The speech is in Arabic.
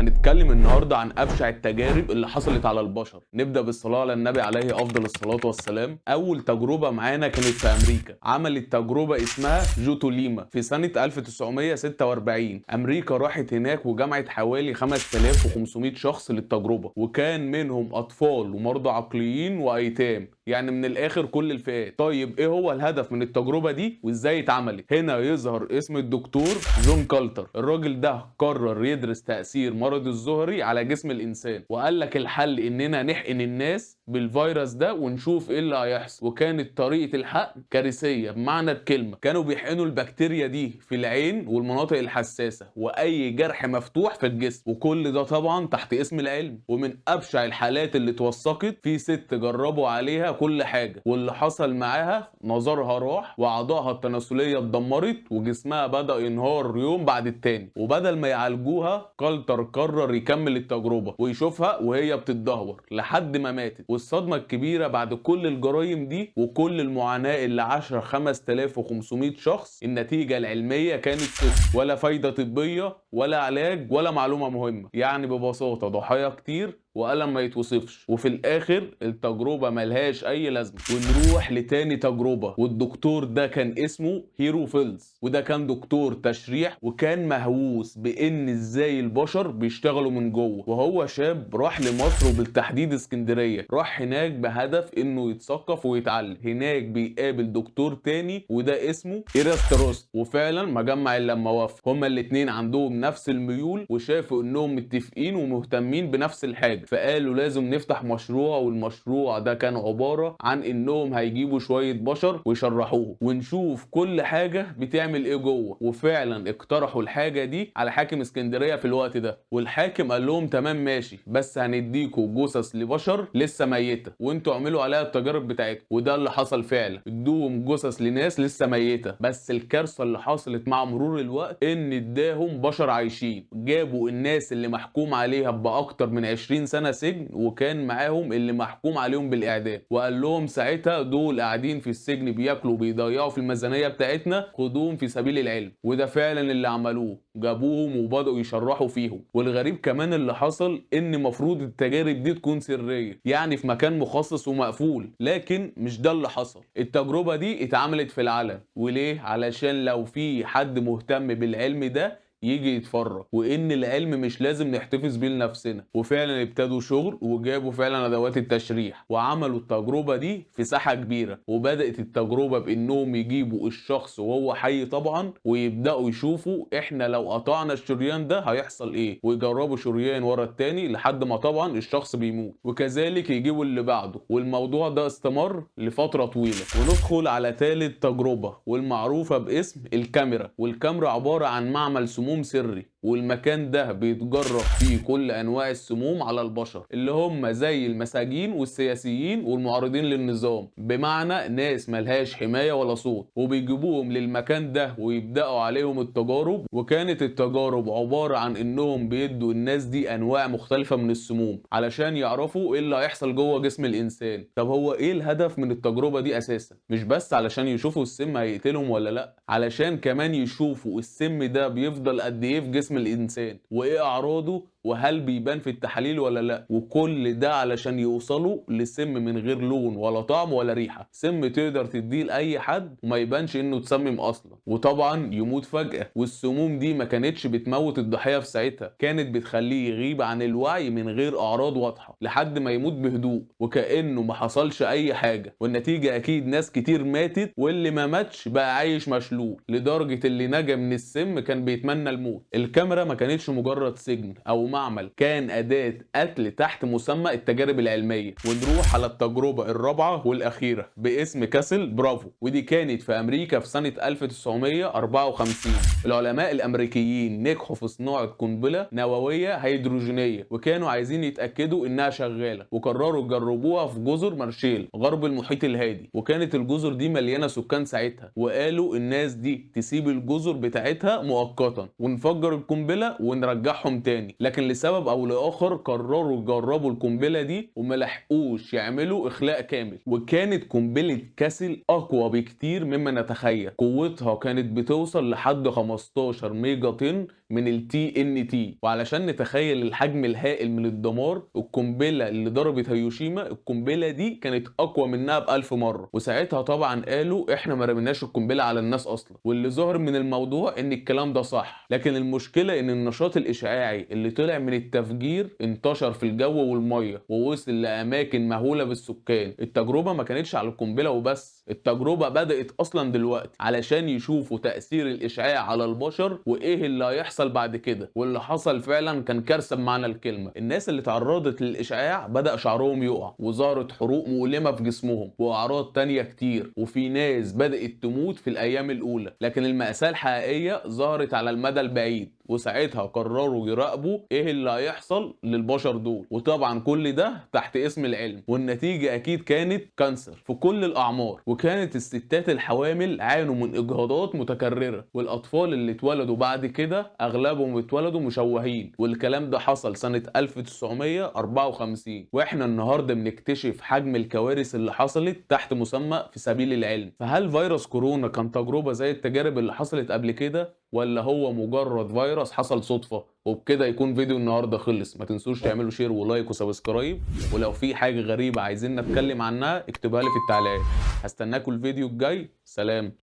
هنتكلم النهارده عن ابشع التجارب اللي حصلت على البشر. نبدا بالصلاه على النبي عليه افضل الصلاه والسلام. اول تجربه معانا كانت في امريكا، عملت تجربه اسمها جوتوليما في سنه 1946. امريكا راحت هناك وجمعت حوالي 5500 شخص للتجربه، وكان منهم اطفال ومرضى عقليين وايتام، يعني من الاخر كل الفئات. طيب ايه هو الهدف من التجربه دي وازاي اتعملت؟ هنا يظهر اسم الدكتور جون كالتر. الراجل ده قرر يدرس تاثير مرض الزهري على جسم الانسان، وقال لك الحل اننا نحقن الناس بالفيروس ده ونشوف ايه اللي هيحصل. وكانت طريقه الحقن كارثيه بمعنى الكلمه، كانوا بيحقنوا البكتيريا دي في العين والمناطق الحساسه واي جرح مفتوح في الجسم، وكل ده طبعا تحت اسم العلم. ومن ابشع الحالات اللي اتوثقت، في ست جربوا عليها كل حاجه، واللي حصل معاها نظرها راح واعضائها التناسليه اتدمرت وجسمها بدا ينهار يوم بعد التاني. وبدل ما يعالجوها، كالتر قرر يكمل التجربه ويشوفها وهي بتتدهور لحد ما ماتت. والصدمه الكبيره بعد كل الجرائم دي وكل المعاناه اللي عاشها 5500 شخص، النتيجه العلميه كانت صفر، ولا فايده طبيه ولا علاج ولا معلومه مهمه. يعني ببساطه ضحايا كتير وألم ما يتوصفش، وفي الآخر التجربة ملهاش أي لازمة. ونروح لتاني تجربة، والدكتور ده كان اسمه هيرو فيلز، وده كان دكتور تشريح وكان مهووس بإن إزاي البشر بيشتغلوا من جوه. وهو شاب راح لمصر وبالتحديد اسكندرية، راح هناك بهدف إنه يتثقف ويتعلم. هناك بيقابل دكتور تاني وده اسمه إيراستروس، وفعلا ما جمع إلا لما وافق. هما الاتنين عندهم نفس الميول وشافوا إنهم متفقين ومهتمين بنفس الحاجة، فقالوا لازم نفتح مشروع. والمشروع ده كان عبارة عن انهم هيجيبوا شوية بشر ويشرحوهم ونشوف كل حاجة بتعمل ايه جوه. وفعلا اقترحوا الحاجة دي على حاكم اسكندرية في الوقت ده، والحاكم قال لهم تمام ماشي، بس هنديكوا جثث لبشر لسه ميتة وانتوا اعملوا عليها التجارب بتاعتكم. وده اللي حصل فعلا، ادوهم جثث لناس لسه ميتة. بس الكارثة اللي حصلت مع مرور الوقت ان اداهم بشر عايشين. جابوا الناس اللي محكوم عليها باكتر من 20 سنة سجن، وكان معاهم اللي محكوم عليهم بالإعدام، وقال لهم ساعتها دول قاعدين في السجن بياكلوا وبيضيعوا في الميزانية بتاعتنا، خدوهم في سبيل العلم. وده فعلا اللي عملوه، جابوهم وبدأوا يشرحوا فيهم. والغريب كمان اللي حصل ان مفروض التجارب دي تكون سرية، يعني في مكان مخصص ومقفول، لكن مش ده اللي حصل. التجربة دي اتعملت في العلن. وليه؟ علشان لو في حد مهتم بالعلم ده يجي يتفرج، وان العلم مش لازم نحتفظ بيه لنفسنا. وفعلا ابتدوا شغل وجابوا فعلا ادوات التشريح وعملوا التجربه دي في ساحه كبيره. وبدات التجربه بانهم يجيبوا الشخص وهو حي طبعا، ويبداوا يشوفوا احنا لو قطعنا الشريان ده هيحصل ايه، ويجربوا شريان ورا التاني لحد ما طبعا الشخص بيموت، وكذلك يجيبوا اللي بعده. والموضوع ده استمر لفتره طويله. وندخل على ثالث تجربه والمعروفه باسم الكاميرا. والكاميرا عباره عن معمل سموم سري، والمكان ده بيتجرب فيه كل انواع السموم على البشر، اللي هم زي المساجين والسياسيين والمعارضين للنظام، بمعنى ناس ملهاش حماية ولا صوت. وبيجيبوهم للمكان ده ويبدأوا عليهم التجارب. وكانت التجارب عبارة عن انهم بيدوا الناس دي انواع مختلفة من السموم علشان يعرفوا ايه اللي هيحصل جوه جسم الانسان. طب هو ايه الهدف من التجربة دي اساسا؟ مش بس علشان يشوفوا السم هيقتلهم ولا لا، علشان كمان يشوفوا السم ده بيفضل قد ايه في جسم الانسان، وايه اعراضه، وهل بيبان في التحاليل ولا لا. وكل ده علشان يوصلوا لسم من غير لون ولا طعم ولا ريحه، سم تقدر تديه لاي حد وما يبانش انه اتسمم اصلا، وطبعا يموت فجاه. والسموم دي ما كانتش بتموت الضحيه في ساعتها، كانت بتخليه يغيب عن الوعي من غير اعراض واضحه لحد ما يموت بهدوء وكانه ما حصلش اي حاجه. والنتيجه اكيد ناس كتير ماتت، واللي ما ماتش بقى عايش مشلول، لدرجه اللي نجا من السم كان بيتمنى الموت. الكاميرا ما كانتش مجرد سجن او معمل، كان اداه قتل تحت مسمى التجارب العلميه. ونروح على التجربه الرابعه والاخيره باسم كاسل برافو، ودي كانت في امريكا في سنه 1954. العلماء الامريكيين نجحوا في صناعه قنبله نوويه هيدروجينيه، وكانوا عايزين يتاكدوا انها شغاله، وقرروا يجربوها في جزر مارشيل غرب المحيط الهادي. وكانت الجزر دي مليانه سكان ساعتها، وقالوا الناس دي تسيب الجزر بتاعتها مؤقتا ونفجر القنبله ونرجعهم تاني. لكن لكن لسبب او لاخر قرروا يجربوا القنبله دي وما لحقوش يعملوا اخلاء كامل. وكانت قنبله كاسل اقوى بكتير مما نتخيل، قوتها كانت بتوصل لحد 15 ميجا طن من التي ان تي. وعلشان نتخيل الحجم الهائل من الدمار، القنبله اللي ضربت هيروشيما القنبله دي كانت اقوى منها ب1000 مره. وساعتها طبعا قالوا احنا ما رميناش القنبله على الناس اصلا. واللي ظهر من الموضوع ان الكلام ده صح، لكن المشكله ان النشاط الاشعاعي اللي طلع من التفجير انتشر في الجو والميه ووصل لاماكن مهوله بالسكان. التجربه ما كانتش على القنبله وبس، التجربه بدات اصلا دلوقتي علشان يشوفوا تاثير الاشعاع على البشر وايه اللي هيحصل بعد كده. واللي حصل فعلا كان كارثه بمعنى الكلمه. الناس اللي تعرضت للاشعاع بدا شعرهم يقع، وظهرت حروق مؤلمه في جسمهم واعراض تانية كتير، وفي ناس بدات تموت في الايام الاولى. لكن المأساة الحقيقيه ظهرت على المدى البعيد، وساعتها قرروا يراقبوا ايه اللي هيحصل للبشر دول. وطبعا كل ده تحت اسم العلم، والنتيجة اكيد كانت كانسر في كل الاعمار. وكانت الستات الحوامل عانوا من اجهاضات متكررة، والاطفال اللي اتولدوا بعد كده اغلبهم اتولدوا مشوهين. والكلام ده حصل سنة 1954. واحنا النهاردة بنكتشف حجم الكوارث اللي حصلت تحت مسمى في سبيل العلم. فهل فيروس كورونا كان تجربة زي التجارب اللي حصلت قبل كده، ولا هو مجرد فيروس حصل صدفة؟ وبكده يكون فيديو النهارده خلص. ما تنسوش تعملوا شير ولايك وسبسكرايب، ولو في حاجة غريبة عايزين نتكلم عنها اكتبها لي في التعليقات. هستناكوا الفيديو الجاي. سلام.